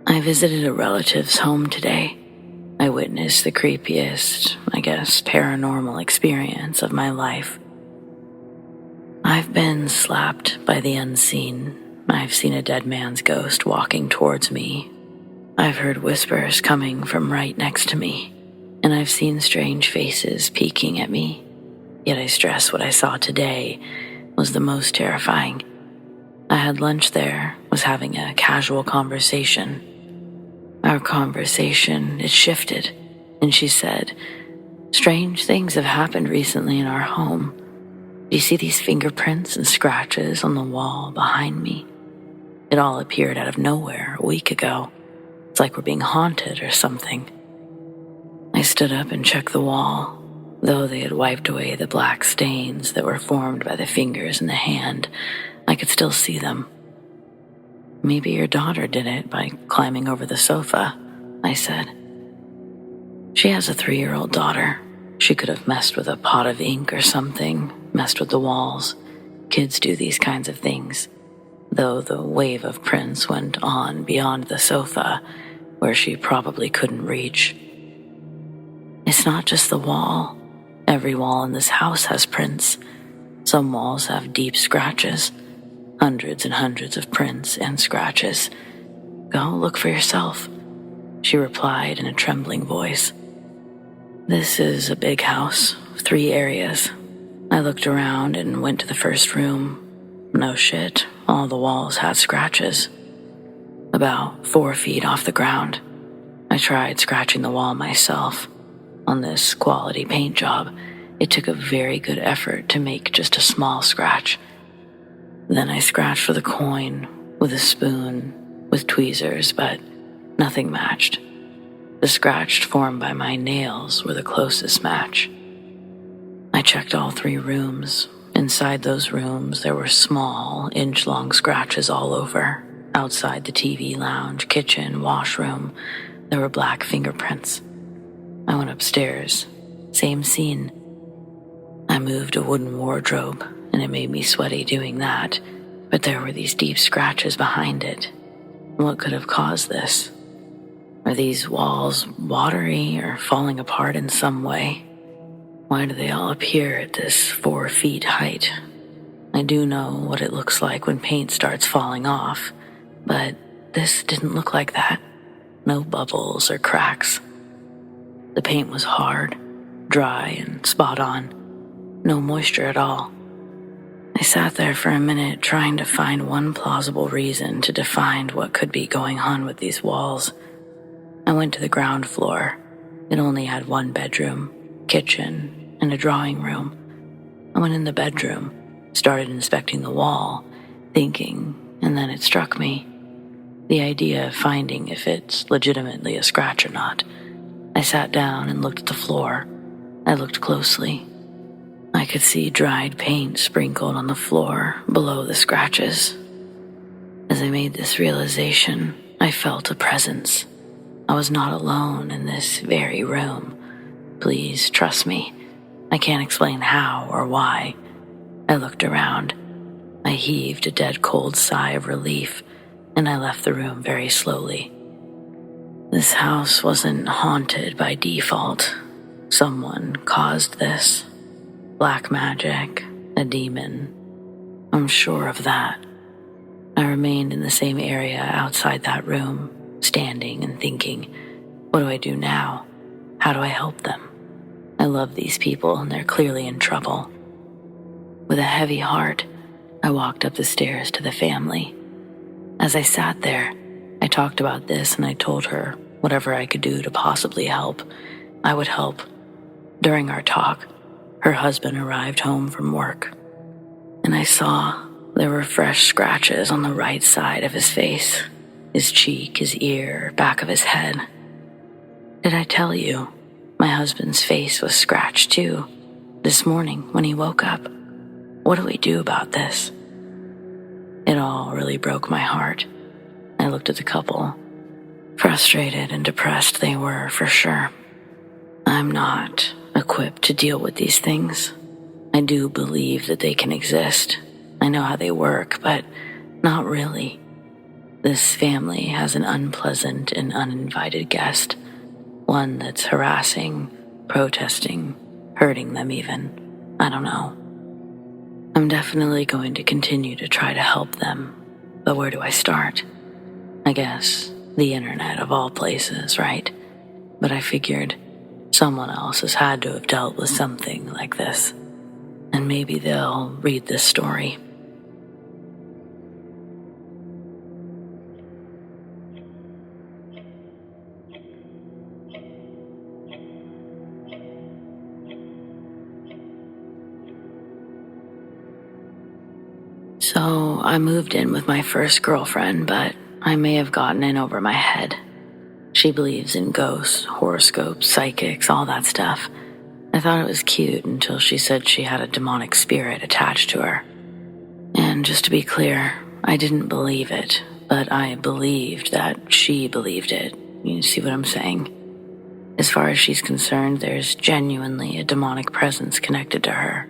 I visited a relative's home today. I witnessed the creepiest, paranormal experience of my life. I've been slapped by the unseen. I've seen a dead man's ghost walking towards me. I've heard whispers coming from right next to me, and I've seen strange faces peeking at me. Yet I stress what I saw today was the most terrifying. I had lunch there, was having a casual conversation. Our conversation, it shifted, and she said, "Strange things have happened recently in our home. Do you see these fingerprints and scratches on the wall behind me? It all appeared out of nowhere a week ago. It's like we're being haunted or something." I stood up and checked the wall. Though they had wiped away the black stains that were formed by the fingers and the hand, I could still see them. "Maybe your daughter did it by climbing over the sofa," I said. "She has a 3-year-old daughter. She could have messed with a pot of ink or something, messed with the walls. Kids do these kinds of things." Though the wave of prints went on beyond the sofa, where she probably couldn't reach. "It's not just the wall. Every wall in this house has prints. Some walls have deep scratches. Hundreds and hundreds of prints and scratches. Go look for yourself," she replied in a trembling voice. "This is a big house, 3 areas. I looked around and went to the first room. No shit, all the walls had scratches. About 4 feet off the ground. I tried scratching the wall myself. On this quality paint job, it took a very good effort to make just a small scratch. Then I scratched for the coin with a spoon, with tweezers, but nothing matched. The scratch formed by my nails were the closest match. I checked all 3 rooms. Inside those rooms, there were small, inch-long scratches all over. Outside the TV lounge, kitchen, washroom, there were black fingerprints. I went upstairs. Same scene. I moved a wooden wardrobe, and it made me sweaty doing that, but there were these deep scratches behind it. What could have caused this? Are these walls watery or falling apart in some way? Why do they all appear at this 4 feet height? I do know what it looks like when paint starts falling off, but this didn't look like that. No bubbles or cracks. The paint was hard, dry, and spot on. No moisture at all. I sat there for a minute trying to find one plausible reason to define what could be going on with these walls. I went to the ground floor. It only had 1 bedroom, kitchen, and a drawing room. I went in the bedroom, started inspecting the wall, thinking, and then it struck me. The idea of finding if it's legitimately a scratch or not. I sat down and looked at the floor. I looked closely. I could see dried paint sprinkled on the floor below the scratches. As I made this realization, I felt a presence. I was not alone in this very room. Please trust me. I can't explain how or why. I looked around. I heaved a dead cold sigh of relief, and I left the room very slowly. This house wasn't haunted by default. Someone caused this. Black magic, a demon. I'm sure of that. I remained in the same area outside that room, standing and thinking, what do I do now? How do I help them? I love these people and they're clearly in trouble. With a heavy heart, I walked up the stairs to the family. As I sat there, I talked about this and I told her whatever I could do to possibly help, I would help. During our talk, her husband arrived home from work, and I saw there were fresh scratches on the right side of his face, his cheek, his ear, back of his head. Did I tell you? My husband's face was scratched too, this morning when he woke up. What do we do about this? It all really broke my heart. I looked at the couple. Frustrated and depressed they were, for sure. I'm not equipped to deal with these things. I do believe that they can exist. I know how they work, but not really. This family has an unpleasant and uninvited guest, one that's harassing, protesting, hurting them even. I don't know. I'm definitely going to continue to try to help them, but where do I start? I guess the internet of all places, right? But I figured someone else has had to have dealt with something like this, and maybe they'll read this story. So I moved in with my first girlfriend, but I may have gotten in over my head. She believes in ghosts, horoscopes, psychics, all that stuff. I thought it was cute until she said she had a demonic spirit attached to her. And just to be clear, I didn't believe it, but I believed that she believed it. You see what I'm saying? As far as she's concerned, there's genuinely a demonic presence connected to her.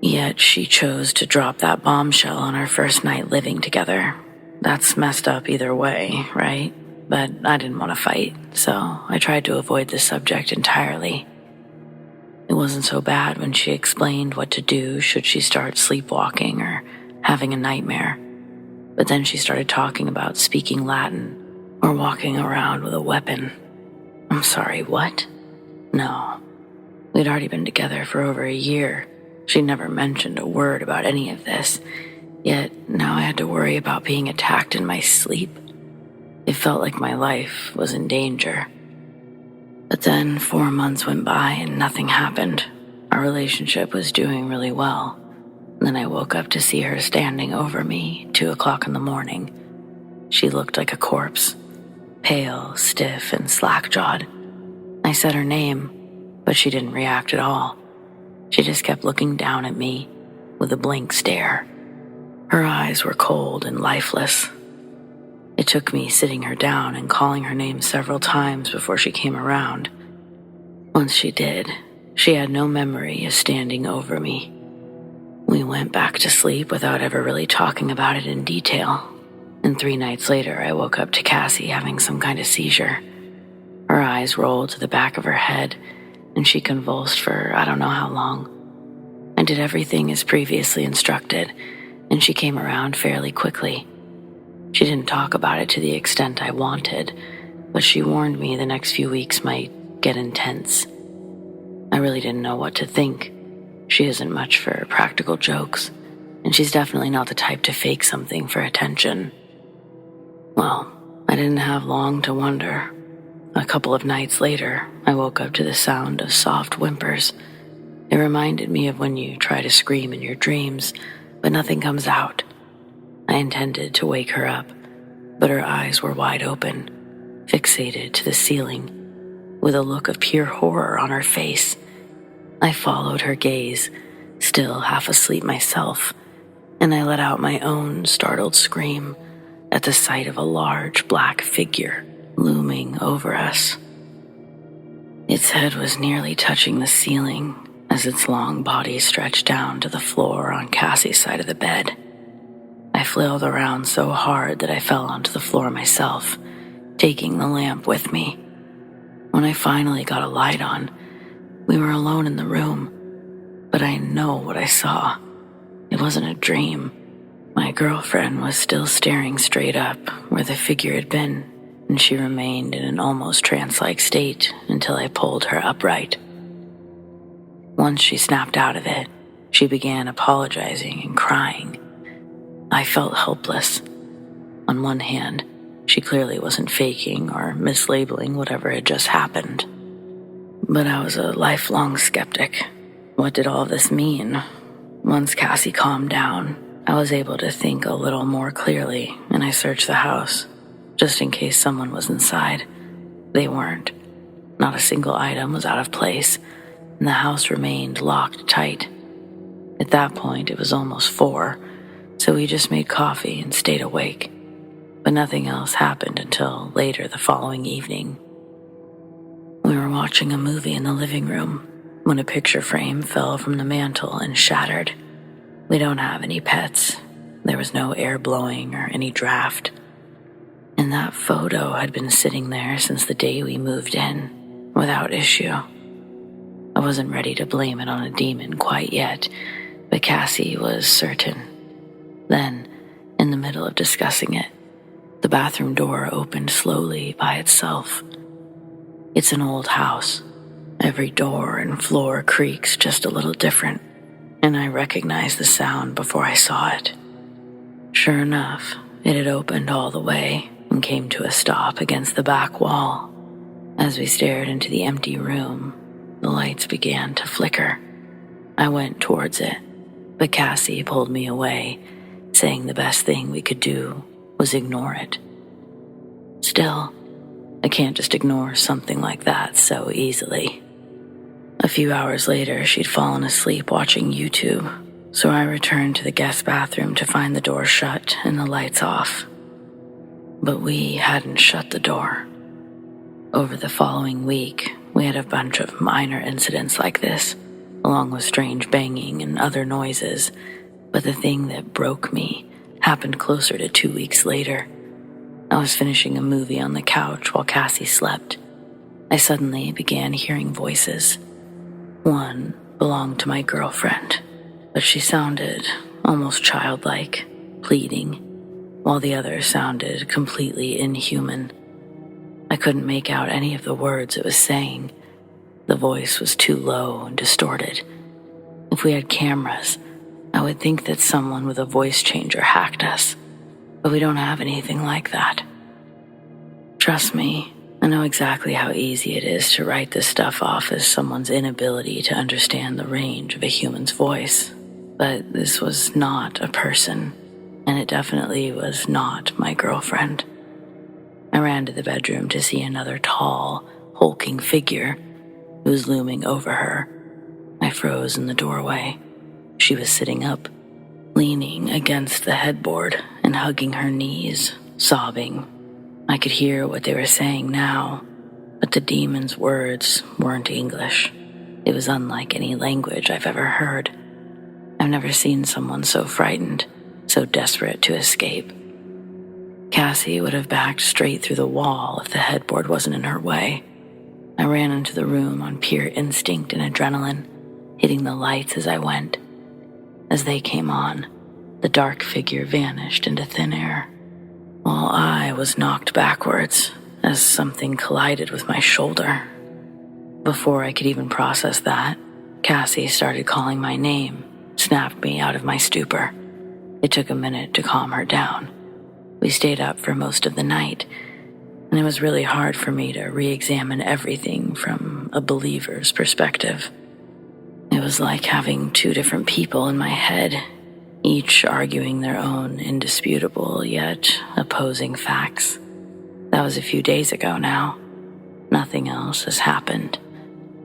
Yet she chose to drop that bombshell on our first night living together. That's messed up either way, right? But I didn't want to fight, so I tried to avoid the subject entirely. It wasn't so bad when she explained what to do should she start sleepwalking or having a nightmare. But then she started talking about speaking Latin or walking around with a weapon. I'm sorry, what? No. We'd already been together for over a year. She never mentioned a word about any of this, yet now I had to worry about being attacked in my sleep. It felt like my life was in danger. But then 4 months went by and nothing happened. Our relationship was doing really well. Then I woke up to see her standing over me, 2 o'clock in the morning. She looked like a corpse, pale, stiff, and slack-jawed. I said her name, but she didn't react at all. She just kept looking down at me with a blank stare. Her eyes were cold and lifeless. It took me sitting her down and calling her name several times before she came around. Once she did, she had no memory of standing over me. We went back to sleep without ever really talking about it in detail. And 3 nights later, I woke up to Cassie having some kind of seizure. Her eyes rolled to the back of her head, and she convulsed for I don't know how long. I did everything as previously instructed, and she came around fairly quickly. She didn't talk about it to the extent I wanted, but she warned me the next few weeks might get intense. I really didn't know what to think. She isn't much for practical jokes, and she's definitely not the type to fake something for attention. Well, I didn't have long to wonder. A couple of nights later, I woke up to the sound of soft whimpers. It reminded me of when you try to scream in your dreams, but nothing comes out. I intended to wake her up, but her eyes were wide open, fixated to the ceiling, with a look of pure horror on her face. I followed her gaze, still half asleep myself, and I let out my own startled scream at the sight of a large black figure looming over us. Its head was nearly touching the ceiling as its long body stretched down to the floor on Cassie's side of the bed. I flailed around so hard that I fell onto the floor myself, taking the lamp with me. When I finally got a light on, we were alone in the room, but I know what I saw. It wasn't a dream. My girlfriend was still staring straight up where the figure had been, and she remained in an almost trance-like state until I pulled her upright. Once she snapped out of it, she began apologizing and crying. I felt helpless. On one hand, she clearly wasn't faking or mislabeling whatever had just happened. But I was a lifelong skeptic. What did all this mean? Once Cassie calmed down, I was able to think a little more clearly, and I searched the house, just in case someone was inside. They weren't. Not a single item was out of place, and the house remained locked tight. At that point, it was almost 4, so we just made coffee and stayed awake. But nothing else happened until later the following evening. We were watching a movie in the living room when a picture frame fell from the mantel and shattered. We don't have any pets. There was no air blowing or any draft. And that photo had been sitting there since the day we moved in, without issue. I wasn't ready to blame it on a demon quite yet, but Cassie was certain. Then, in the middle of discussing it, the bathroom door opened slowly by itself. It's an old house. Every door and floor creaks just a little different, and I recognized the sound before I saw it. Sure enough, it had opened all the way and came to a stop against the back wall. As we stared into the empty room, the lights began to flicker. I went towards it, but Cassie pulled me away, saying the best thing we could do was ignore it. Still, I can't just ignore something like that so easily. A few hours later, she'd fallen asleep watching YouTube, so I returned to the guest bathroom to find the door shut and the lights off. But we hadn't shut the door. Over the following week, we had a bunch of minor incidents like this, along with strange banging and other noises, but the thing that broke me happened closer to 2 weeks later. I was finishing a movie on the couch while Cassie slept. I suddenly began hearing voices. One belonged to my girlfriend, but she sounded almost childlike, pleading, while the other sounded completely inhuman. I couldn't make out any of the words it was saying. The voice was too low and distorted. If we had cameras, I would think that someone with a voice changer hacked us, but we don't have anything like that. Trust me, I know exactly how easy it is to write this stuff off as someone's inability to understand the range of a human's voice, but this was not a person, and it definitely was not my girlfriend. I ran to the bedroom to see another tall, hulking figure who was looming over her. I froze in the doorway. She was sitting up, leaning against the headboard and hugging her knees, sobbing. I could hear what they were saying now, but the demon's words weren't English. It was unlike any language I've ever heard. I've never seen someone so frightened, so desperate to escape. Cassie would have backed straight through the wall if the headboard wasn't in her way. I ran into the room on pure instinct and adrenaline, hitting the lights as I went. As they came on, the dark figure vanished into thin air, while I was knocked backwards as something collided with my shoulder. Before I could even process that, Cassie started calling my name, snapped me out of my stupor. It took a minute to calm her down. We stayed up for most of the night, and it was really hard for me to re-examine everything from a believer's perspective. It was like having two different people in my head, each arguing their own indisputable yet opposing facts. That was a few days ago now. Nothing else has happened,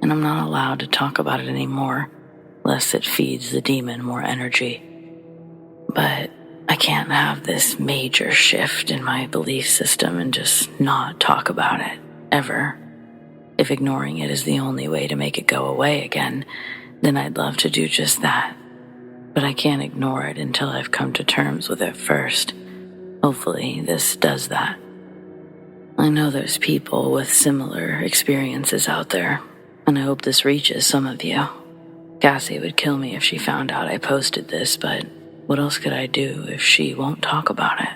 and I'm not allowed to talk about it anymore, lest it feeds the demon more energy. But I can't have this major shift in my belief system and just not talk about it, ever. If ignoring it is the only way to make it go away again, then I'd love to do just that. But I can't ignore it until I've come to terms with it first. Hopefully this does that. I know there's people with similar experiences out there, and I hope this reaches some of you. Cassie would kill me if she found out I posted this, but what else could I do if she won't talk about it?